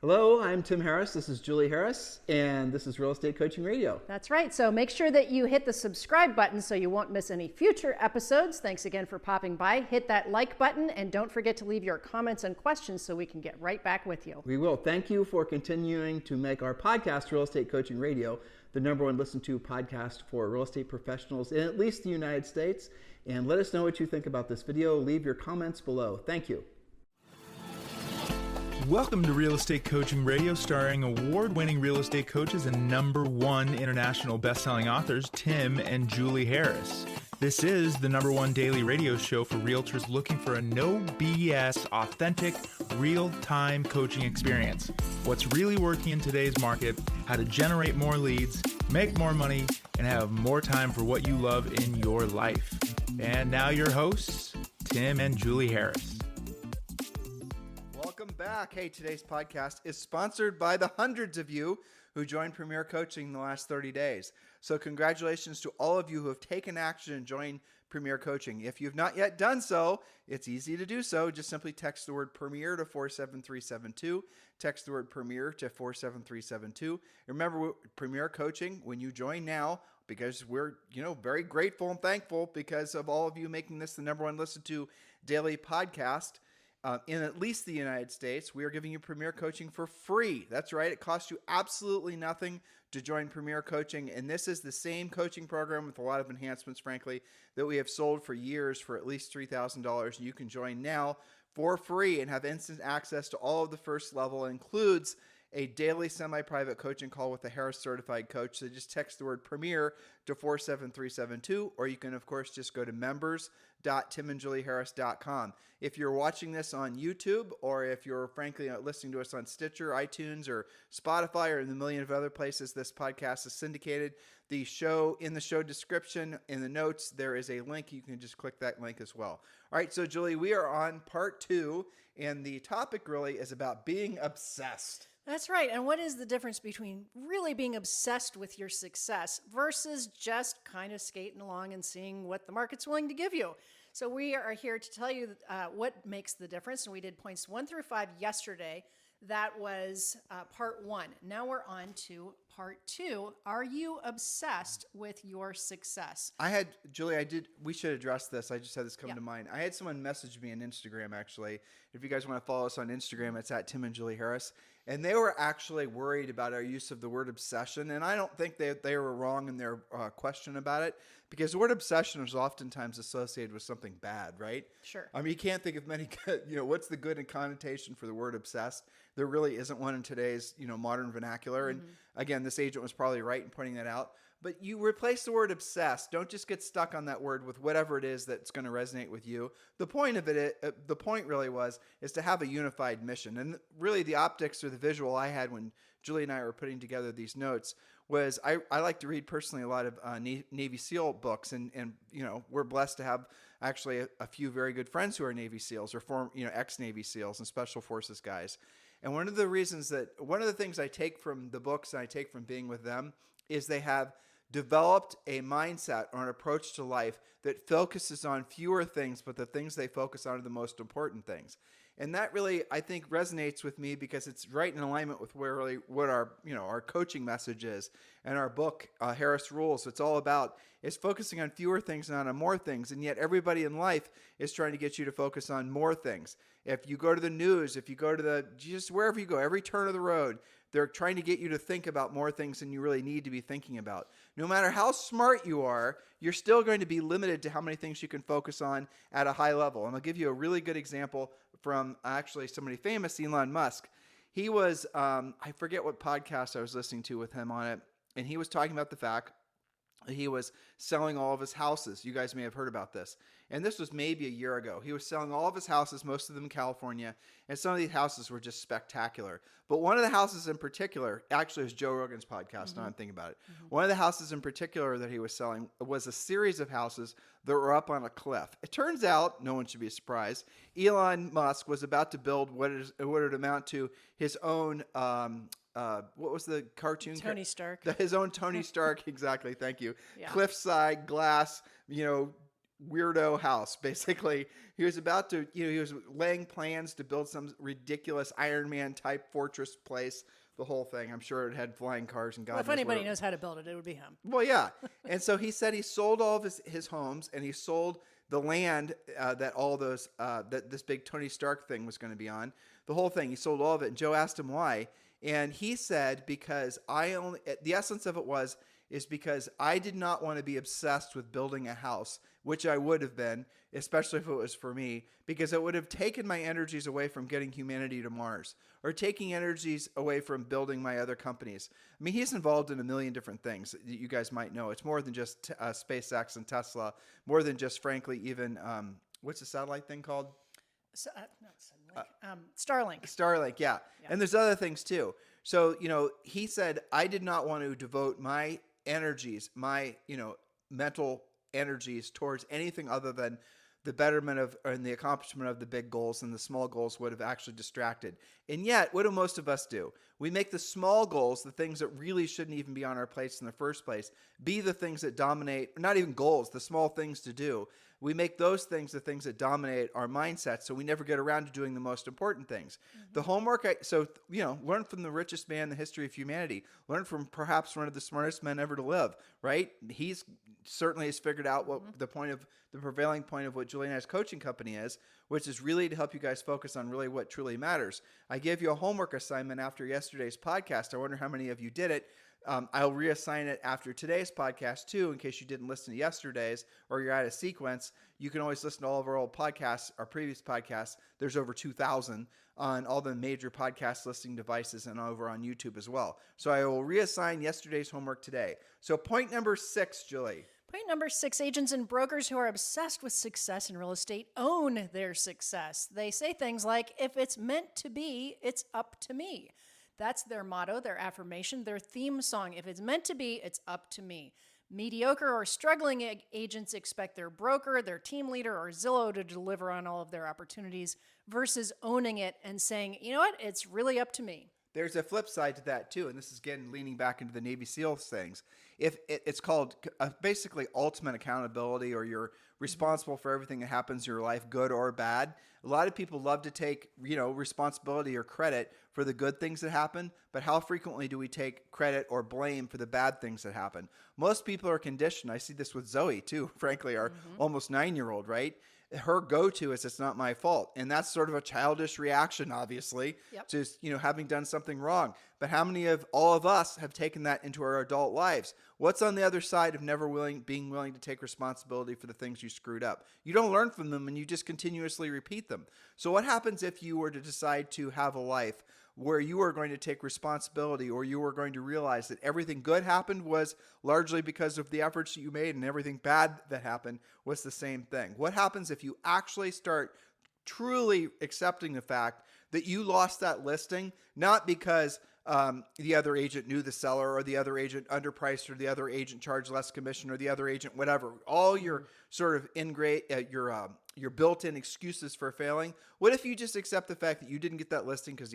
Hello, I'm Tim Harris. This is Julie Harris, and this is Real Estate Coaching Radio. That's right. So make sure that you hit the subscribe button so you won't miss any future episodes. Thanks again for popping by. Hit that like button, and don't forget to leave your comments and questions so we can get right back with you. We will. Thank you for continuing to make our podcast, Real Estate Coaching Radio, the number one listened to podcast for real estate professionals in at least the United States. And let us know what you think about this video. Leave your comments below. Thank you. Welcome to Real Estate Coaching Radio, starring award-winning real estate coaches and #1 international best-selling authors, Tim and Julie Harris. This is the #1 daily radio show for realtors looking for a no BS, authentic, real-time coaching experience. What's really working in today's market, how to generate more leads, make more money, and have more time for what you love in your life. And now your hosts, Tim and Julie Harris. Welcome back. Hey, today's podcast is sponsored by the hundreds of you who joined Premier Coaching in the last 30 days. So congratulations to all of you who have taken action and joined Premier Coaching. If you've not yet done so, it's easy to do so. Just simply text the word Premier to 47372. Text the word Premier to 47372. Remember, Premier Coaching, when you join now, because we're very grateful and thankful because of all of you making this the #1 listened to daily podcast, in at least the United States, we are giving you Premier Coaching for free. That's right. It costs you absolutely nothing to join Premier Coaching. And this is the same coaching program with a lot of enhancements, frankly, that we have sold for years for at least $3,000. You can join now for free and have instant access to all of the first level. It includes a daily semi-private coaching call with a Harris certified coach. So just text the word Premier to 47372, or you can, of course, just go to members.timandjulieharris.com. If you're watching this on YouTube, or if you're frankly listening to us on Stitcher, iTunes, or Spotify, or in the million of other places this podcast is syndicated, in the show description, in the notes, there is a link. You can just click that link as well. All right, so Julie, we are on part 2, and the topic really is about being obsessed. That's right. And what is the difference between really being obsessed with your success versus just kind of skating along and seeing what the market's willing to give you? So we are here to tell you what makes the difference. And we did points 1 through 5 yesterday. That was part 1. Now we're on to part 2. Are you obsessed with your success? We should address this. I just had this come to mind. I had someone message me on Instagram, actually. If you guys want to follow us on Instagram, it's at Tim and Julie Harris. And they were actually worried about our use of the word obsession. And I don't think they were wrong in their question about it, because the word obsession is oftentimes associated with something bad, right? Sure. I mean, you can't think of many good, what's the good connotation for the word obsessed? There really isn't one in today's, modern vernacular. And again, this agent was probably right in pointing that out. But you replace the word obsessed. Don't just get stuck on that word with whatever it is that's going to resonate with you. The point really is to have a unified mission. And really the optics or the visual I had when Julie and I were putting together these notes was I like to read personally a lot of Navy SEAL books. And we're blessed to have actually a few very good friends who are Navy SEALs or ex-Navy SEAls and Special Forces guys. And one of the things I take from the books and I take from being with them is they have developed a mindset or an approach to life that focuses on fewer things, but the things they focus on are the most important things. And that really, I think, resonates with me because it's right in alignment with what our coaching message is. And our book, Harris Rules, it's all about is focusing on fewer things, not on more things. And yet everybody in life is trying to get you to focus on more things. If you go to the news, if you go to just wherever you go, every turn of the road, they're trying to get you to think about more things than you really need to be thinking about. No matter how smart you are, you're still going to be limited to how many things you can focus on at a high level. And I'll give you a really good example from actually somebody famous, Elon Musk. He was, I forget what podcast I was listening to with him on it, and he was talking about the fact he was selling all of his houses. You guys may have heard about this. And this was maybe a year ago. He was selling all of his houses, most of them in California. And some of these houses were just spectacular. But one of the houses in particular, actually it was Joe Rogan's podcast, now I'm thinking about it. One of the houses in particular that he was selling was a series of houses that were up on a cliff. It turns out, no one should be surprised, Elon Musk was about to build what would amount to his own what was the cartoon? Tony Stark. His own Tony Stark, exactly. Thank you. Yeah. Cliffside glass, weirdo house. Basically, he was about to, he was laying plans to build some ridiculous Iron Man type fortress place. The whole thing. I'm sure it had flying cars and God Well, if knows anybody where. knows how to build it, it would be him. Well, yeah. And so he said he sold all of his homes, and he sold the land that all those that this big Tony Stark thing was going to be on. The whole thing. He sold all of it. And Joe asked him why, and he said because the essence of it is because I did not want to be obsessed with building a house, which I would have been, especially if it was for me, because it would have taken my energies away from getting humanity to Mars, or taking energies away from building my other companies. I mean, he's involved in a million different things that you guys might know. It's more than just SpaceX and Tesla, more than just, frankly, even, what's the satellite thing called? So, not Starlink. Starlink, yeah. And there's other things too. So, he said, I did not want to devote my energies, my, mental energies towards anything other than the betterment of and the accomplishment of the big goals, and the small goals would have actually distracted. And yet, what do most of us do? We make the small goals, the things that really shouldn't even be on our plates in the first place, be the things that dominate, not even goals, the small things to do. We make those things the things that dominate our mindset, so we never get around to doing the most important things. Mm-hmm. The homework, learn from the richest man in the history of humanity. Learn from perhaps one of the smartest men ever to live, right? He's certainly has figured out what the prevailing point of what Julie and I's coaching company is, which is really to help you guys focus on really what truly matters. I gave you a homework assignment after yesterday's podcast. I wonder how many of you did it. I'll reassign it after today's podcast too, in case you didn't listen to yesterday's or you're out of sequence. You can always listen to all of our old podcasts, our previous podcasts. There's over 2,000 on all the major podcast listening devices and over on YouTube as well. So I will reassign yesterday's homework today. So point number 6, Julie. Point number 6, agents and brokers who are obsessed with success in real estate own their success. They say things like, if it's meant to be, it's up to me. That's their motto, their affirmation, their theme song. If it's meant to be, it's up to me. Mediocre or struggling agents expect their broker, their team leader, or Zillow to deliver on all of their opportunities versus owning it and saying, you know what, it's really up to me. There's a flip side to that too, and this is again leaning back into the Navy SEAL things. If it's called basically ultimate accountability, or you're responsible for everything that happens in your life, good or bad. A lot of people love to take, responsibility or credit for the good things that happen, but how frequently do we take credit or blame for the bad things that happen? Most people are conditioned. I see this with Zoe too, frankly, our almost 9-year-old, right? Her go-to is it's not my fault. And that's sort of a childish reaction, obviously, to, having done something wrong. But how many of all of us have taken that into our adult lives? What's on the other side of being willing to take responsibility for the things you screwed up? You don't learn from them, and you just continuously repeat them. So what happens if you were to decide to have a life where you are going to take responsibility, or you are going to realize that everything good happened was largely because of the efforts that you made, and everything bad that happened was the same thing? What happens if you actually start truly accepting the fact that you lost that listing, not because the other agent knew the seller, or the other agent underpriced, or the other agent charged less commission, or the other agent, whatever, all your sort of your built-in excuses for failing? What if you just accept the fact that you didn't get that listing because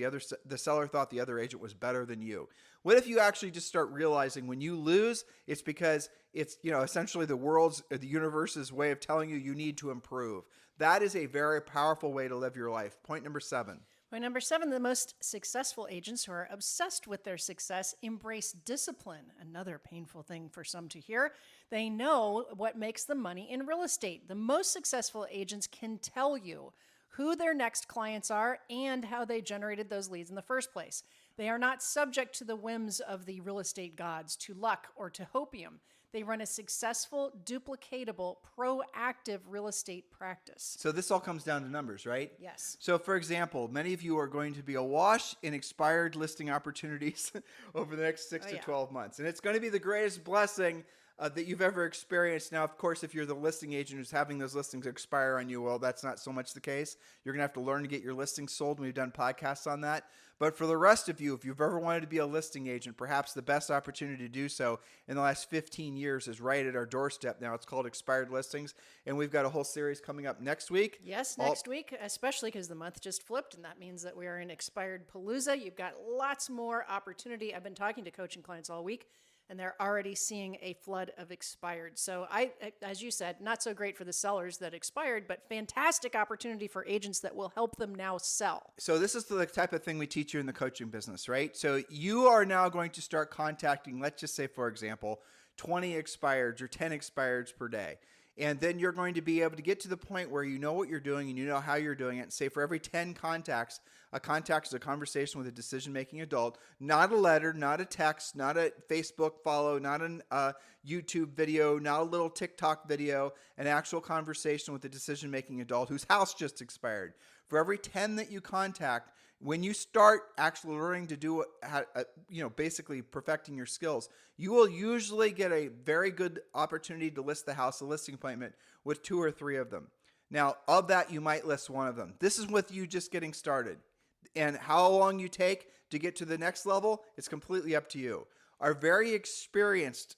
the seller thought the other agent was better than you? What if you actually just start realizing when you lose, it's because it's, essentially the universe's way of telling you need to improve? That is a very powerful way to live your life. Point number 7. Point number 7, the most successful agents who are obsessed with their success embrace discipline. Another painful thing for some to hear. They know what makes the money in real estate. The most successful agents can tell you who their next clients are and how they generated those leads in the first place. They are not subject to the whims of the real estate gods, to luck, or to hopium. They run a successful, duplicatable, proactive real estate practice. So this all comes down to numbers, right? Yes. So for example, many of you are going to be awash in expired listing opportunities over the next 6 to 12 months. And it's going to be the greatest blessing that you've ever experienced. Now, of course, if you're the listing agent who's having those listings expire on you, well, that's not so much the case. You're going to have to learn to get your listings sold, and we've done podcasts on that. But for the rest of you, if you've ever wanted to be a listing agent, perhaps the best opportunity to do so in the last 15 years is right at our doorstep now. It's called Expired Listings, and we've got a whole series coming up next week. Yes, next week, especially because the month just flipped, and that means that we are in Expired Palooza. You've got lots more opportunity. I've been talking to coaching clients all week, and they're already seeing a flood of expired. So as you said, not so great for the sellers that expired, but fantastic opportunity for agents that will help them now sell. So this is the type of thing we teach you in the coaching business, right? So you are now going to start contacting, let's just say, for example, 20 expireds or 10 expireds per day. And then you're going to be able to get to the point where you know what you're doing and you know how you're doing it. Say for every 10 contacts, a contact is a conversation with a decision-making adult, not a letter, not a text, not a Facebook follow, not a YouTube video, not a little TikTok video, an actual conversation with a decision-making adult whose house just expired. For every 10 that you contact, when you start actually learning to do, basically perfecting your skills, you will usually get a very good opportunity to list the house, a listing appointment with 2 or 3 of them. Now, of that, you might list 1 of them. This is with you just getting started. And how long you take to get to the next level, it's completely up to you. Our very experienced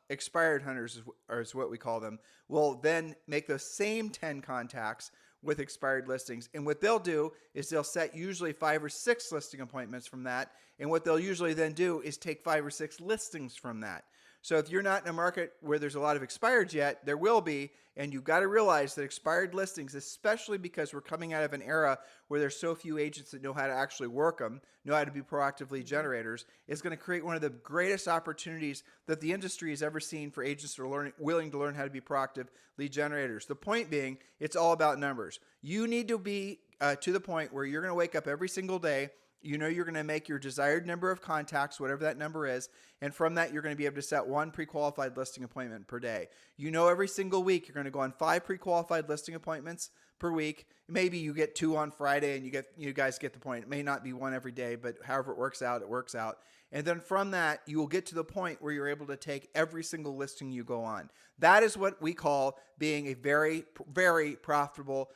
expired hunters, is what we call them, will then make those same 10 contacts with expired listings. And what they'll do is they'll set usually 5 or 6 listing appointments from that. And what they'll usually then do is take 5 or 6 listings from that. So if you're not in a market where there's a lot of expireds yet, there will be, and you've got to realize that expired listings, especially because we're coming out of an era where there's so few agents that know how to actually work them, know how to be proactive lead generators, is going to create one of the greatest opportunities that the industry has ever seen for agents that are willing to learn how to be proactive lead generators. The point being, it's all about numbers. You need to be to the point where you're going to wake up every single day. You know you're going to make your desired number of contacts, whatever that number is, and from that you're going to be able to set 1 pre-qualified listing appointment per day. You know every single week you're going to go on 5 pre-qualified listing appointments per week. Maybe you get 2 on Friday, and you guys get the point. It may not be 1 every day, but however it works out, it works out. And then from that, you will get to the point where you're able to take every single listing you go on. That is what we call being a very, very profitable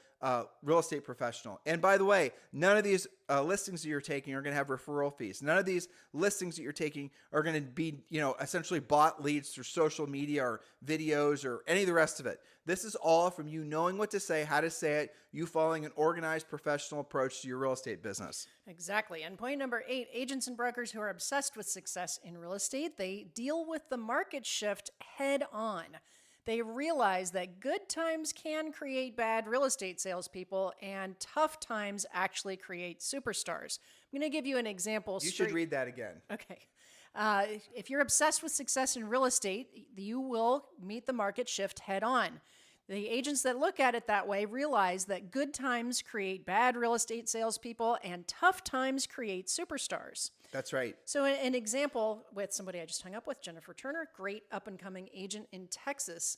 real estate professional. And by the way, none of these listings that you're taking are going to have referral fees. None of these listings that you're taking are going to be, essentially bought leads through social media or videos or any of the rest of it. This is all from you knowing what to say, how to say it, you following an organized professional approach to your real estate business. Exactly. And point number 8, agents and brokers who are obsessed with success in real estate, they deal with the market shift head on. They realize that good times can create bad real estate salespeople, and tough times actually create superstars. I'm going to give you an example. You should read that again. Okay. If you're obsessed with success in real estate, you will meet the market shift head on. The agents that look at it that way realize that good times create bad real estate salespeople, and tough times create superstars. That's right. So an example with somebody I just hung up with, Jennifer Turner, great up-and-coming agent in Texas.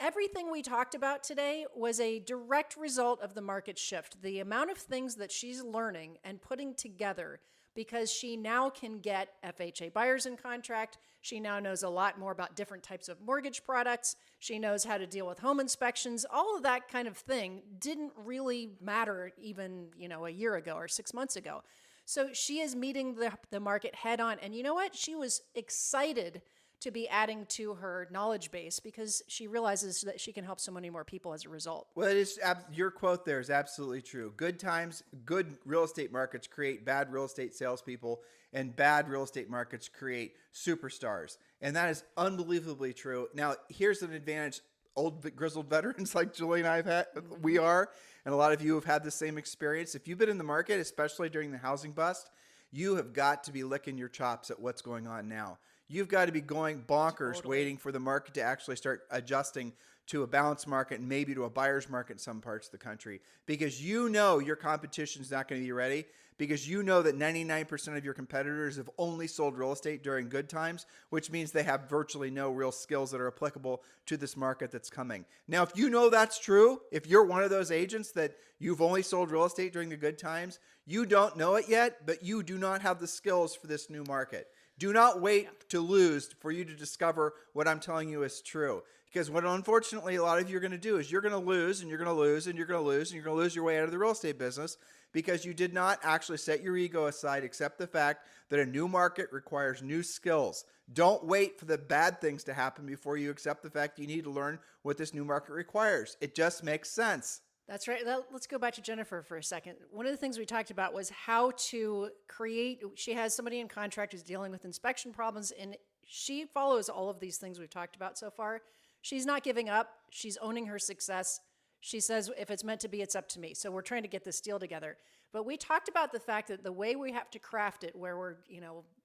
Everything we talked about today was a direct result of the market shift. The amount of things that she's learning and putting together, because she now can get FHA buyers in contract. She now knows a lot more about different types of mortgage products. She knows how to deal with home inspections. All of that kind of thing didn't really matter even, a year ago or 6 months ago. So she is meeting the market head on. And you know what? She was excited to be adding to her knowledge base because she realizes that she can help so many more people as a result. Well, it is your quote there is absolutely true. Good times, good real estate markets create bad real estate salespeople, and bad real estate markets create superstars. And that is unbelievably true. Now, here's an advantage old grizzled veterans like Julie and I have had, we are, and a lot of you have had the same experience. If you've been in the market, especially during the housing bust, you have got to be licking your chops at what's going on now. You've got to be going bonkers waiting for the market to actually start adjusting to a balanced market and maybe to a buyer's market in some parts of the country, because you know your competition is not going to be ready, because you know that 99% of your competitors have only sold real estate during good times, which means they have virtually no real skills that are applicable to this market that's coming. Now, if you know that's true, if you're one of those agents that you've only sold real estate during the good times, you don't know it yet, but you do not have the skills for this new market. Do not wait to lose for you to discover what I'm telling you is true. Because what unfortunately a lot of you are going to do is you're going to lose and you're going to lose and you're going to lose and you're going to lose your way out of the real estate business because you did not actually set your ego aside, accept the fact that a new market requires new skills. Don't wait for the bad things to happen before you accept the fact you need to learn what this new market requires. It just makes sense. That's right. Let's go back to Jennifer for a second. One of the things we talked about was how to create. She has somebody in contract who's dealing with inspection problems, and She follows all of these things we've talked about so far. She's not giving up. She's owning her success. She says, if it's meant to be, it's up to me. So we're trying to get this deal together. But we talked about the fact that the way we have to craft it, where we're,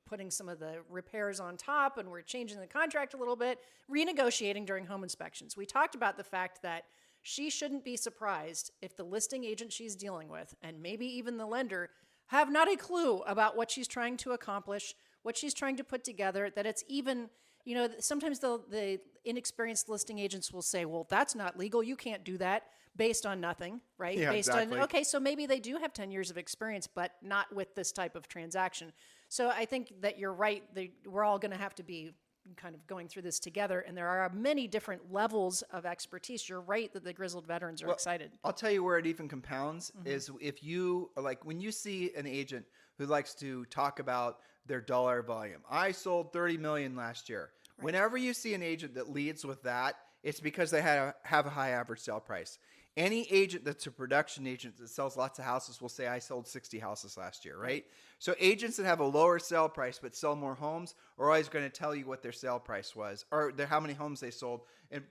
putting some of the repairs on top and we're changing the contract a little bit, renegotiating during home inspections. We talked about the fact that she shouldn't be surprised if the listing agent she's dealing with, and maybe even the lender, have not a clue about what she's trying to accomplish, what she's trying to put together, that it's even, sometimes the inexperienced listing agents will say, well, that's not legal. You can't do that, based on nothing, right? Yeah, based exactly. on, okay, so maybe they do have 10 years of experience, but not with this type of transaction. So I think that you're right. We're all going to have to be kind of going through this together. And there are many different levels of expertise. You're right that the grizzled veterans are excited. I'll tell you where it even compounds is if you, when you see an agent who likes to talk about their dollar volume. I sold 30 million last year. Right. Whenever you see an agent that leads with that, it's because they have a high average sale price. Any agent that's a production agent that sells lots of houses will say, I sold 60 houses last year, right? So agents that have a lower sale price but sell more homes are always going to tell you what their sale price was or how many homes they sold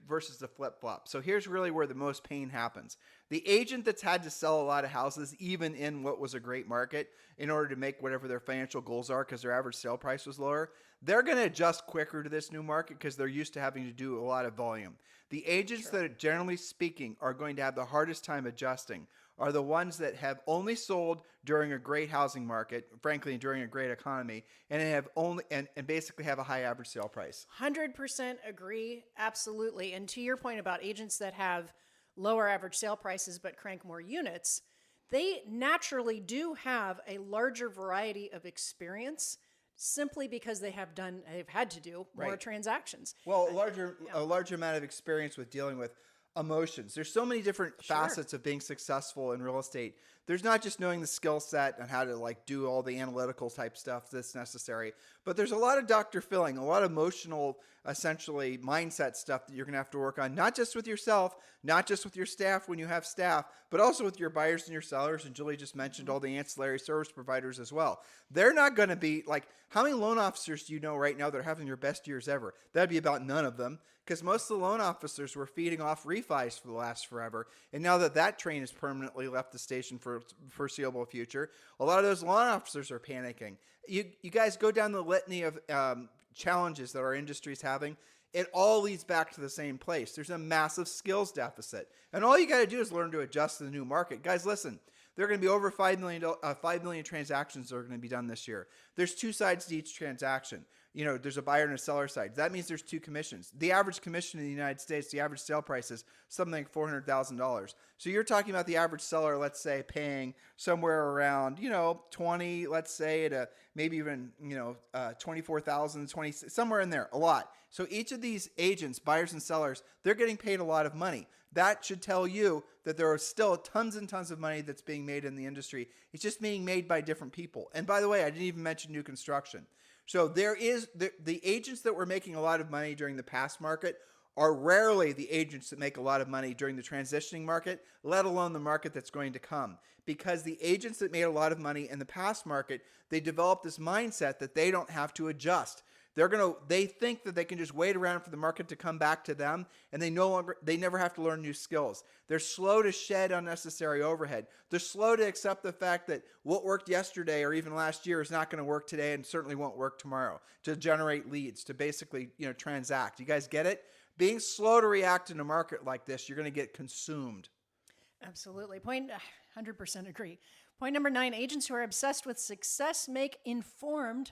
versus the flip-flop. So here's really where the most pain happens. The agent that's had to sell a lot of houses, even in what was a great market, in order to make whatever their financial goals are because their average sale price was lower, they're going to adjust quicker to this new market because they're used to having to do a lot of volume. The agents that, generally speaking, are going to have the hardest time adjusting are the ones that have only sold during a great housing market, frankly, during a great economy, and have only and basically have a high average sale price. 100% agree, absolutely. And to your point about agents that have lower average sale prices but crank more units, they naturally do have a larger variety of experience simply because they've had to do more transactions. Well, a larger amount of experience with dealing with emotions. There's so many different facets of being successful in real estate. There's not just knowing the skill set and how to do all the analytical type stuff that's necessary, but there's a lot of Dr. Philling, a lot of emotional, essentially mindset stuff that you're going to have to work on, not just with yourself, not just with your staff when you have staff, but also with your buyers and your sellers. And Julie just mentioned all the ancillary service providers as well. They're not going to be how many loan officers do you know right now that are having their best years ever? That'd be about none of them. Because most of the loan officers were feeding off refis for the last forever. And now that train has permanently left the station for foreseeable future, a lot of those loan officers are panicking. You guys go down the litany of challenges that our industry is having. It all leads back to the same place. There's a massive skills deficit. And all you got to do is learn to adjust to the new market. Guys, listen. There are going to be over 5 million transactions that are going to be done this year. There's two sides to each transaction. There's a buyer and a seller side. That means there's two commissions. The average commission in the United States, the average sale price is something like $400,000. So you're talking about the average seller, let's say, paying somewhere around, 20, let's say, to maybe even, 24,000, 20, somewhere in there, a lot. So each of these agents, buyers and sellers, they're getting paid a lot of money. That should tell you that there are still tons and tons of money that's being made in the industry. It's just being made by different people. And by the way, I didn't even mention new construction. So there is the agents that were making a lot of money during the past market are rarely the agents that make a lot of money during the transitioning market, let alone the market that's going to come. Because the agents that made a lot of money in the past market, they developed this mindset that they don't have to adjust. They think that they can just wait around for the market to come back to them, and they never have to learn new skills. They're slow to shed unnecessary overhead. They're slow to accept the fact that what worked yesterday or even last year is not going to work today and certainly won't work tomorrow to generate leads, to basically, transact. You guys get it? Being slow to react in a market like this, you're going to get consumed. Absolutely. 100% agree. Point number 9, agents who are obsessed with success make informed,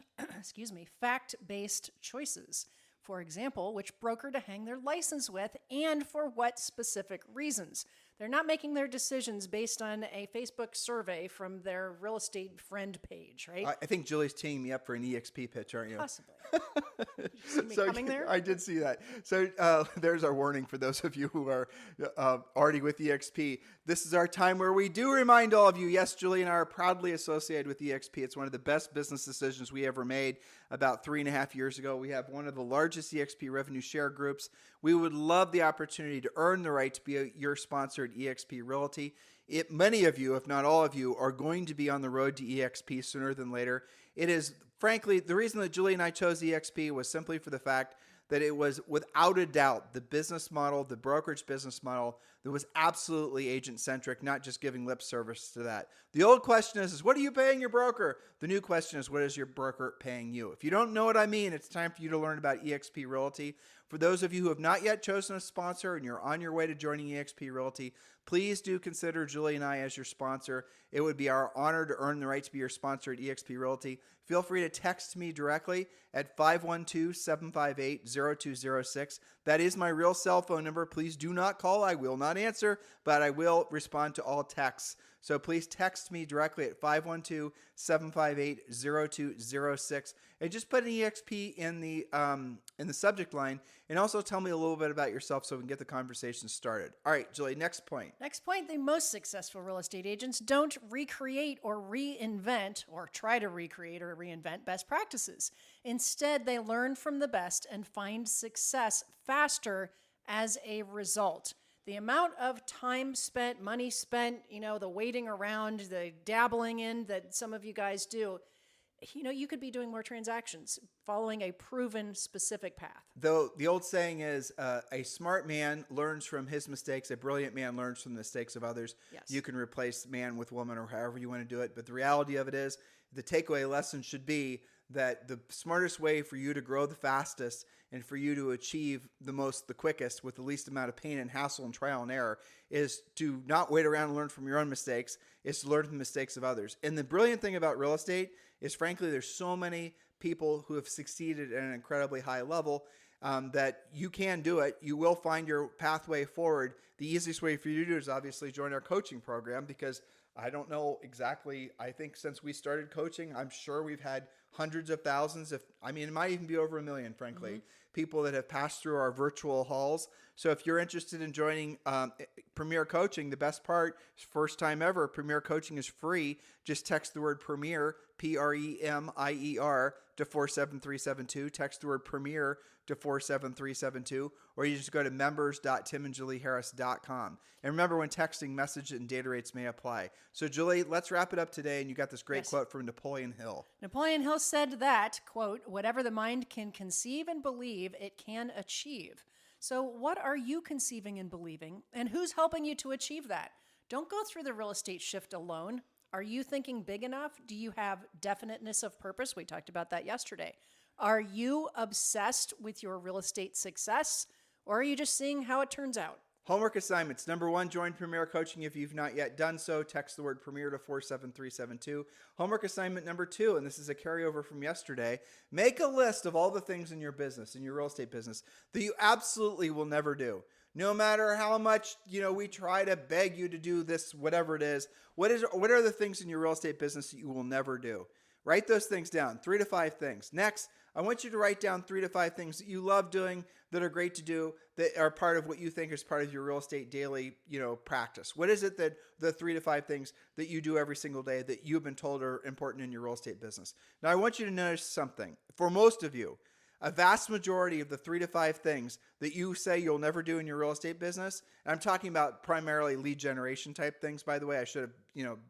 fact-based choices. For example, which broker to hang their license with and for what specific reasons. They're not making their decisions based on a Facebook survey from their real estate friend page, right? I think Julie's teeing me up for an EXP pitch, aren't you? Possibly. Did you see me coming there? I did see that. So there's our warning for those of you who are already with EXP. This is our time where we do remind all of you, yes, Julie and I are proudly associated with EXP. It's one of the best business decisions we ever made about 3.5 years ago. We have one of the largest EXP revenue share groups. We would love the opportunity to earn the right to be your sponsor at EXP Realty. Many of you, if not all of you, are going to be on the road to EXP sooner than later. It is, frankly, the reason that Julie and I chose EXP was simply for the fact that it was without a doubt the business model, the brokerage business model that was absolutely agent-centric, not just giving lip service to that. The old question is what are you paying your broker? The new question is, what is your broker paying you? If you don't know what I mean, it's time for you to learn about EXP Realty. For those of you who have not yet chosen a sponsor and you're on your way to joining EXP Realty, please do consider Julie and I as your sponsor. It would be our honor to earn the right to be your sponsor at EXP Realty. Feel free to text me directly at 512-758-0206. That is my real cell phone number. Please do not call. I will not answer, but I will respond to all texts. So please text me directly at 512-758-0206 and just put an EXP in the subject line, and also tell me a little bit about yourself so we can get the conversation started. All right, Julie, next point. Next point, the most successful real estate agents don't recreate or reinvent or try to recreate or reinvent best practices. Instead, they learn from the best and find success faster as a result. The amount of time spent, money spent, the waiting around, the dabbling in that some of you guys do, you could be doing more transactions following a proven specific path. Though the old saying is a smart man learns from his mistakes, a brilliant man learns from the mistakes of others. Yes. You can replace man with woman or however you want to do it. But the reality of it is the takeaway lesson should be that the smartest way for you to grow the fastest and for you to achieve the quickest with the least amount of pain and hassle and trial and error is to not wait around and learn from your own mistakes, is to learn from the mistakes of others. And the brilliant thing about real estate is, frankly, there's so many people who have succeeded at an incredibly high level that you can do it. You will find your pathway forward. The easiest way for you to do it is obviously join our coaching program, because I don't know exactly. I think since we started coaching, I'm sure we've had hundreds of thousands. It might even be over 1 million, frankly, people that have passed through our virtual halls. So if you're interested in joining Premier Coaching, the best part, first time ever, Premier Coaching is free. Just text the word Premier, Premier, to 47372. Text the word Premier to 47372, or you just go to members.timandjulieharris.com. And remember, when texting, message and data rates may apply. So Julie, let's wrap it up today. And you got this great quote from Napoleon Hill. Napoleon Hill said that, quote, "Whatever the mind can conceive and believe, it can achieve." So what are you conceiving and believing, and who's helping you to achieve that? Don't go through the real estate shift alone. Are you thinking big enough? Do you have definiteness of purpose? We talked about that yesterday. Are you obsessed with your real estate success, or are you just seeing how it turns out? Homework assignments. Number 1, join Premier Coaching if you've not yet done so. Text the word Premier to 47372. Homework assignment number 2, and this is a carryover from yesterday. Make a list of all the things in your business, in your real estate business, that you absolutely will never do. No matter how much, we try to beg you to do this, whatever it is. What are the things in your real estate business that you will never do? Write those things down, 3 to 5 things. Next, I want you to write down 3 to 5 things that you love doing, that are great to do, that are part of what you think is part of your real estate daily, practice. What is it that the 3 to 5 things that you do every single day that you've been told are important in your real estate business? Now, I want you to notice something. For most of you, a vast majority of the 3 to 5 things that you say you'll never do in your real estate business, and I'm talking about primarily lead generation type things, by the way. I should have,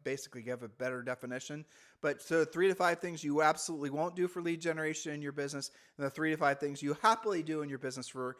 basically give a better definition. But so 3 to 5 things you absolutely won't do for lead generation in your business, and the 3 to 5 things you happily do in your business for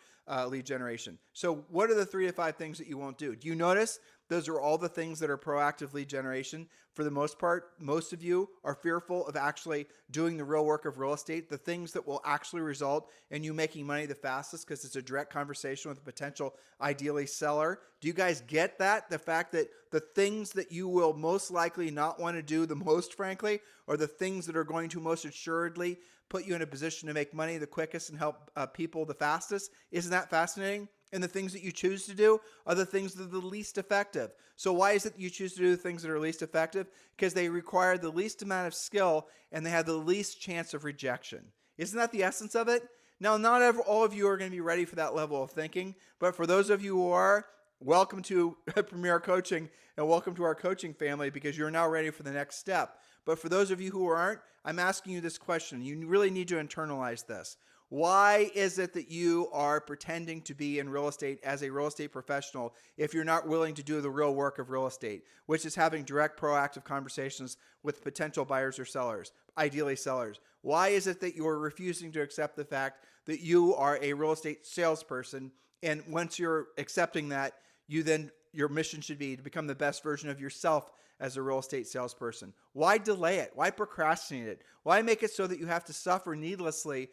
lead generation. So what are the 3 to 5 things that you won't do? Do you notice those are all the things that are proactive lead generation? For the most part, most of you are fearful of actually doing the real work of real estate, the things that will actually result in you making money the fastest, because it's a direct conversation with a potential, ideally, seller. Do you guys get that? The fact that the things that you will most likely not want to do the most, frankly, are the things that are going to most assuredly put you in a position to make money the quickest and help people the fastest. Isn't that fascinating? And the things that you choose to do are the things that are the least effective. So why is it that you choose to do the things that are least effective? Because they require the least amount of skill and they have the least chance of rejection. Isn't that the essence of it? Now, not all of you are going to be ready for that level of thinking, but for those of you who are, welcome to Premier Coaching and welcome to our coaching family, because you're now ready for the next step. But for those of you who aren't, I'm asking you this question. You really need to internalize this. Why is it that you are pretending to be in real estate as a real estate professional if you're not willing to do the real work of real estate, which is having direct, proactive conversations with potential buyers or sellers? ideally sellers? Why is it that you're refusing to accept the fact that you are a real estate salesperson? And once you're accepting that, your mission should be to become the best version of yourself as a real estate salesperson. Why delay it? Why procrastinate it? Why make it so that you have to suffer needlessly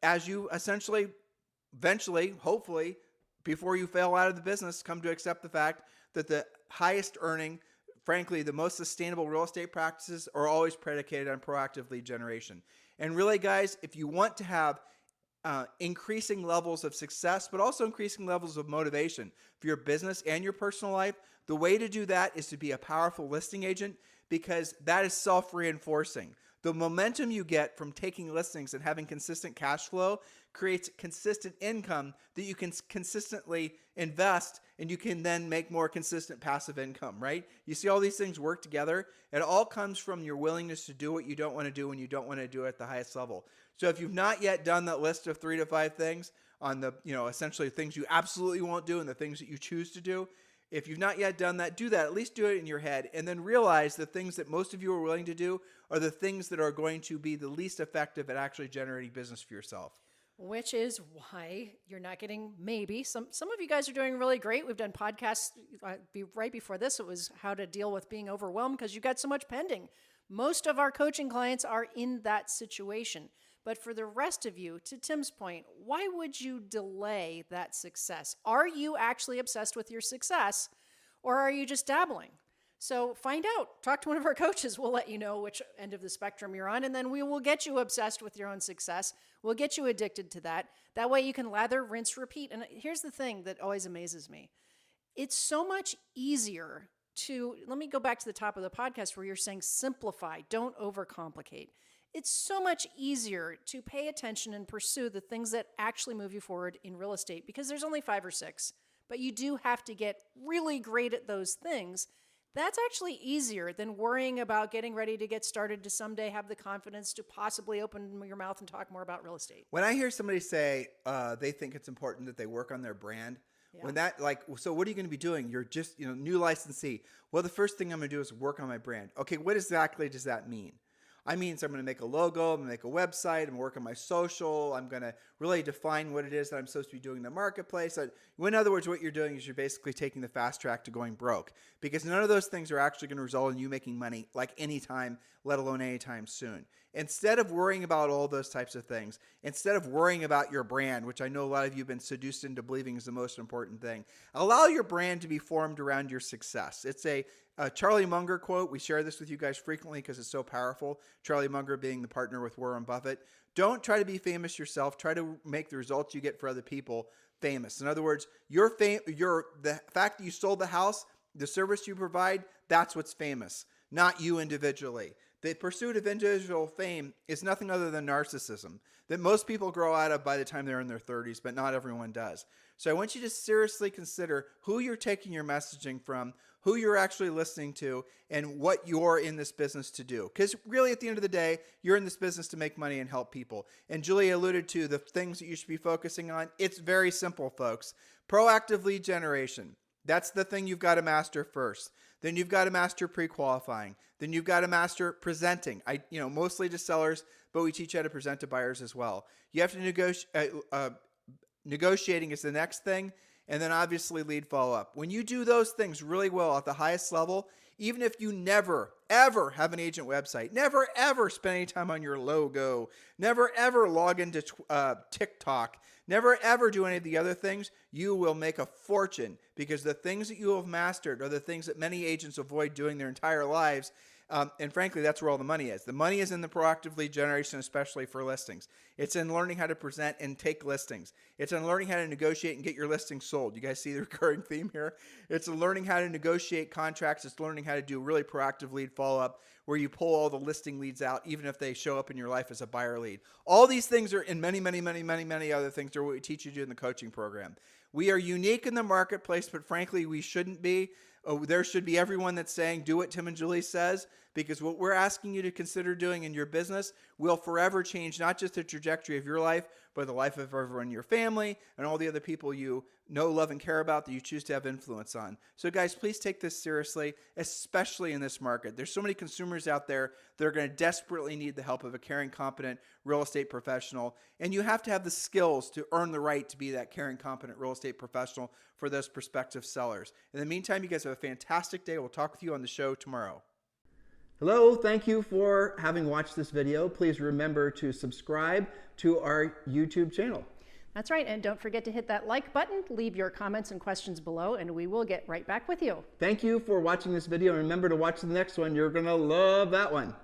as you essentially, eventually, hopefully, before you fail out of the business, come to accept the fact that the highest earning, frankly, the most sustainable real estate practices are always predicated on proactive lead generation. And really, guys, if you want to have increasing levels of success, but also increasing levels of motivation for your business and your personal life, the way to do that is to be a powerful listing agent, because that is self-reinforcing. The momentum you get from taking listings and having consistent cash flow creates consistent income that you can consistently invest, and you can then make more consistent passive income, right? You see all these things work together. It all comes from your willingness to do what you don't want to do when you don't want to do it at the highest level. So if you've not yet done that list of 3 to 5 things on the, essentially things you absolutely won't do and the things that you choose to do, if you've not yet done that, do that. At least do it in your head, and then realize the things that most of you are willing to do are the things that are going to be the least effective at actually generating business for yourself. Which is why you're not getting maybe. Some of you guys are doing really great. We've done podcasts right before this. It was how to deal with being overwhelmed because you've got so much pending. Most of our coaching clients are in that situation. But for the rest of you, to Tim's point, why would you delay that success? Are you actually obsessed with your success, or are you just dabbling? So find out. Talk to one of our coaches. We'll let you know which end of the spectrum you're on, and then we will get you obsessed with your own success. We'll get you addicted to that. That way you can lather, rinse, repeat. And here's the thing that always amazes me. It's so much easier let me go back to the top of the podcast where you're saying simplify, don't overcomplicate. It's so much easier to pay attention and pursue the things that actually move you forward in real estate, because there's only 5 or 6, but you do have to get really great at those things. That's actually easier than worrying about getting ready to get started to someday have the confidence to possibly open your mouth and talk more about real estate. When I hear somebody say they think it's important that they work on their brand, when that so what are you going to be doing? You're just, new licensee. Well, the first thing I'm going to do is work on my brand. Okay, what exactly does that mean? I mean, so I'm going to make a logo, I'm going to make a website, I'm going to work on my social, I'm going to really define what it is that I'm supposed to be doing in the marketplace. In other words, what you're doing is you're basically taking the fast track to going broke, because none of those things are actually going to result in you making money like anytime, let alone anytime soon. Instead of worrying about all those types of things, instead of worrying about your brand, which I know a lot of you have been seduced into believing is the most important thing, allow your brand to be formed around your success. It's a Charlie Munger quote. We share this with you guys frequently because it's so powerful. Charlie Munger being the partner with Warren Buffett. Don't try to be famous yourself. Try to make the results you get for other people famous. In other words, the fact that you sold the house, the service you provide, that's what's famous, not you individually. The pursuit of individual fame is nothing other than narcissism that most people grow out of by the time they're in their 30s, but not everyone does. So I want you to seriously consider who you're taking your messaging from, who you're actually listening to, and what you're in this business to do. Because really, at the end of the day, you're in this business to make money and help people. And Julie alluded to the things that you should be focusing on. It's very simple, folks. Proactive lead generation. That's the thing you've got to master first. Then you've got to master pre-qualifying. Then you've got to master presenting. Mostly to sellers, but we teach how to present to buyers as well. You have to negotiate. Negotiating is the next thing. And then obviously lead follow-up. When you do those things really well at the highest level, even if you never, ever have an agent website, never, ever spend any time on your logo, never, ever log into TikTok, never, ever do any of the other things, you will make a fortune, because the things that you have mastered are the things that many agents avoid doing their entire lives. And frankly, that's where all the money is. The money is in the proactive lead generation, especially for listings. It's in learning how to present and take listings. It's in learning how to negotiate and get your listings sold. You guys see the recurring theme here? It's in learning how to negotiate contracts. It's learning how to do really proactive lead follow-up, where you pull all the listing leads out, even if they show up in your life as a buyer lead. All these things are, and many, many, many, many, many other things are what we teach you to do in the coaching program. We are unique in the marketplace, but frankly, we shouldn't be. There should be everyone that's saying, do what Tim and Julie says, because what we're asking you to consider doing in your business will forever change not just the trajectory of your life, but the life of everyone in your family and all the other people you know, love, and care about that you choose to have influence on. So guys, please take this seriously, especially in this market. There's so many consumers out there that are going to desperately need the help of a caring, competent real estate professional. And you have to have the skills to earn the right to be that caring, competent real estate professional for those prospective sellers. In the meantime, you guys have a fantastic day. We'll talk with you on the show tomorrow. Hello, thank you for having watched this video. Please remember to subscribe to our YouTube channel. That's right. And don't forget to hit that like button, leave your comments and questions below, and we will get right back with you. Thank you for watching this video. And remember to watch the next one. You're going to love that one.